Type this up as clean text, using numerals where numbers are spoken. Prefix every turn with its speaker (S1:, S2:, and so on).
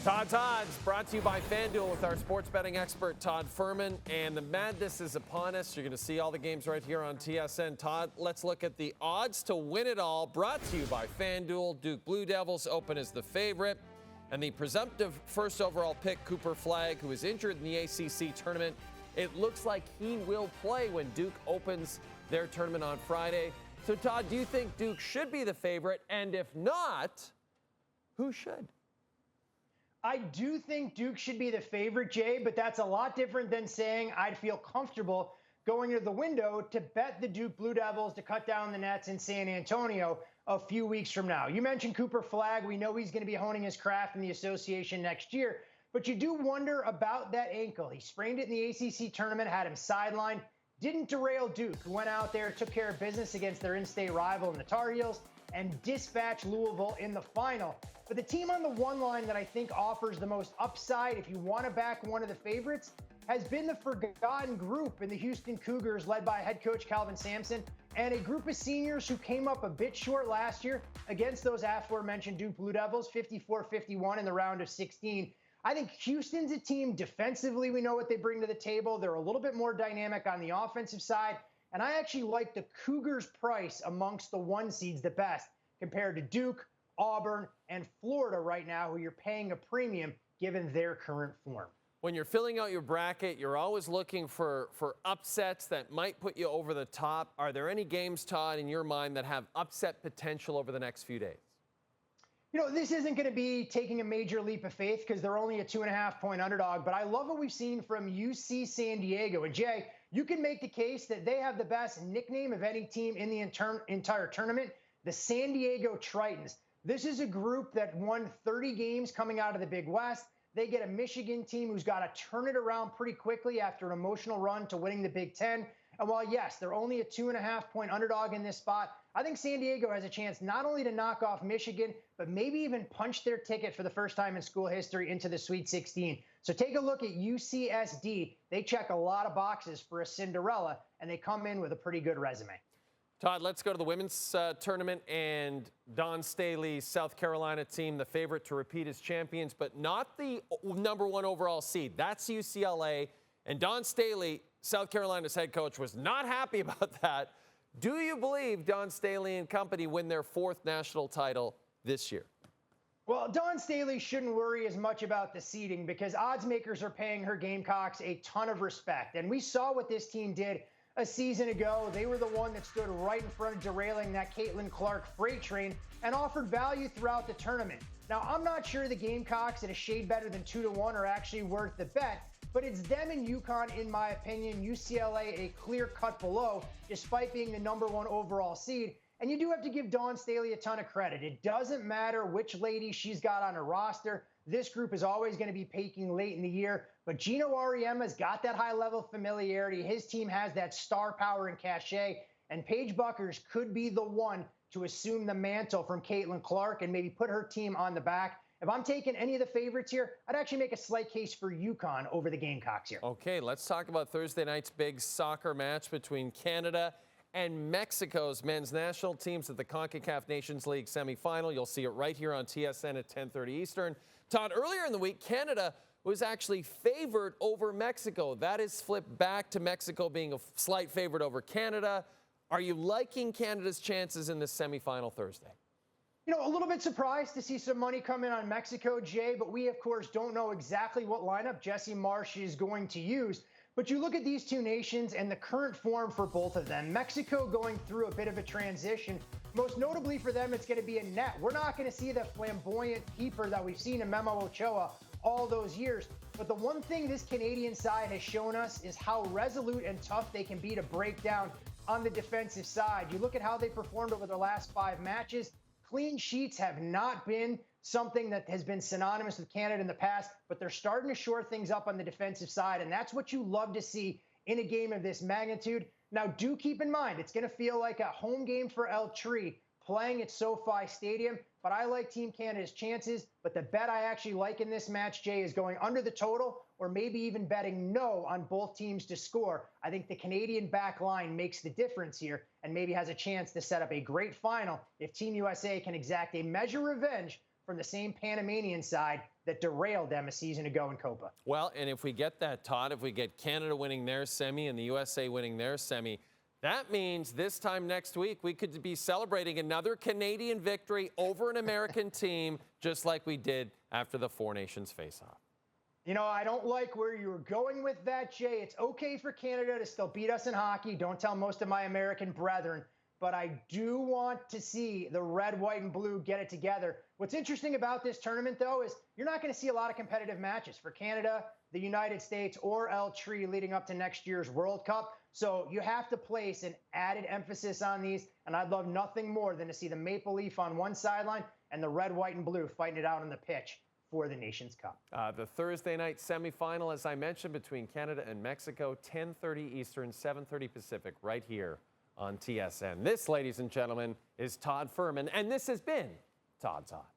S1: Todd's Odds brought to you by FanDuel with our sports betting expert, Todd Fuhrman. And the madness is upon us. You're going to see all the games right here on TSN. Todd, let's look at the odds to win it all. Brought to you by FanDuel. Duke Blue Devils open as the favorite. And the presumptive first overall pick, Cooper Flagg, who is injured in the ACC tournament. It looks like he will play when Duke opens their tournament on Friday. So, Todd, do you think Duke should be the favorite? And if not, who should?
S2: I do think Duke should be the favorite, Jay, but that's a lot different than saying I'd feel comfortable going to the window to bet the Duke Blue Devils to cut down the nets in San Antonio a few weeks from now. You mentioned Cooper Flagg. We know he's going to be honing his craft in the association next year, but you do wonder about that ankle. He sprained it in the ACC tournament, had him sidelined, didn't derail Duke, who went out there, took care of business against their in-state rival in the Tar Heels, and dispatch Louisville in the final. But the team on the one line that I think offers the most upside, if you want to back one of the favorites, has been the forgotten group in the Houston Cougars, led by head coach Calvin Sampson, and a group of seniors who came up a bit short last year against those aforementioned Duke Blue Devils, 54-51 in the round of 16. I think Houston's a team defensively. We know what they bring to the table. They're a little bit more dynamic on the offensive side. And I actually like the Cougars' price amongst the one seeds the best compared to Duke, Auburn, and Florida right now, who you're paying a premium given their current form.
S1: When you're filling out your bracket, you're always looking for upsets that might put you over the top. Are there any games, Todd, in your mind that have upset potential over the next few days?
S2: You know, this isn't going to be taking a major leap of faith because they're only a 2.5-point underdog, but I love what we've seen from UC San Diego. And Jay, you can make the case that they have the best nickname of any team in the entire tournament, the San Diego Tritons. This is a group that won 30 games coming out of the Big West. They get a Michigan team who's got to turn it around pretty quickly after an emotional run to winning the Big Ten. And while, yes, they're only a 2.5-point underdog in this spot, I think San Diego has a chance not only to knock off Michigan, but maybe even punch their ticket for the first time in school history into the Sweet 16. So take a look at UCSD. They check a lot of boxes for a Cinderella, and they come in with a pretty good resume.
S1: Todd, let's go to the women's tournament, and Dawn Staley's South Carolina team, the favorite to repeat as champions, but not the #1 overall seed. That's UCLA. And Dawn Staley, South Carolina's head coach, was not happy about that. Do you believe Dawn Staley and company win their 4th national title this year?
S2: Well, Dawn Staley shouldn't worry as much about the seeding because odds makers are paying her Gamecocks a ton of respect. And we saw what this team did a season ago. They were the one that stood right in front of derailing that Caitlin Clark freight train and offered value throughout the tournament. Now, I'm not sure the Gamecocks at a shade better than 2-1 are actually worth the bet, but it's them and UConn, in my opinion. UCLA a clear cut below, despite being the #1 overall seed. And you do have to give Dawn Staley a ton of credit. It doesn't matter which lady she's got on her roster. This group is always going to be peaking late in the year. But Gino Auriemma's got that high-level familiarity. His team has that star power and cachet. And Paige Buckers could be the one to assume the mantle from Caitlin Clark and maybe put her team on the back. If I'm taking any of the favorites here, I'd actually make a slight case for UConn over the Gamecocks here.
S1: Okay, let's talk about Thursday night's big soccer match between Canada and Mexico's men's national teams at the CONCACAF Nations League semifinal. You'll see it right here on TSN at 10:30 Eastern. Todd, earlier in the week, Canada was actually favored over Mexico. That is flipped back to Mexico being a slight favorite over Canada. Are you liking Canada's chances in this semifinal Thursday?
S2: You know, a little bit surprised to see some money come in on Mexico, Jay, but we, of course, don't know exactly what lineup Jesse Marsch is going to use. But you look at these two nations and the current form for both of them. Mexico going through a bit of a transition. Most notably for them, it's going to be a net. We're not going to see the flamboyant keeper that we've seen in Memo Ochoa all those years. But the one thing this Canadian side has shown us is how resolute and tough they can be to break down on the defensive side. You look at how they performed over their last 5 matches. Clean sheets have not been something that has been synonymous with Canada in the past, but they're starting to shore things up on the defensive side, and that's what you love to see in a game of this magnitude. Now, do keep in mind, it's going to feel like a home game for El Tri playing at SoFi Stadium, but I like Team Canada's chances. But the bet I actually like in this match, Jay, is going under the total or maybe even betting no on both teams to score. I think the Canadian back line makes the difference here and maybe has a chance to set up a great final if Team USA can exact a measure of revenge from the same Panamanian side that derailed them a season ago in Copa.
S1: Well, and if we get that, Todd, if we get Canada winning their semi and the USA winning their semi, that means this time next week we could be celebrating another Canadian victory over an American team, just like we did after the Four Nations face-off.
S2: You know, I don't like where you were going with that, Jay. It's okay for Canada to still beat us in hockey. Don't tell most of my American brethren. But I do want to see the red, white, and blue get it together. What's interesting about this tournament, though, is you're not going to see a lot of competitive matches for Canada, the United States, or El Tri leading up to next year's World Cup. So you have to place an added emphasis on these. And I'd love nothing more than to see the Maple Leaf on one sideline and the red, white, and blue fighting it out on the pitch for the Nations Cup.
S1: The Thursday night semifinal, as I mentioned, between Canada and Mexico, 10:30 Eastern, 7:30 Pacific, right here on TSN. This, ladies and gentlemen, is Todd Fuhrman, and this has been Todd's Odds.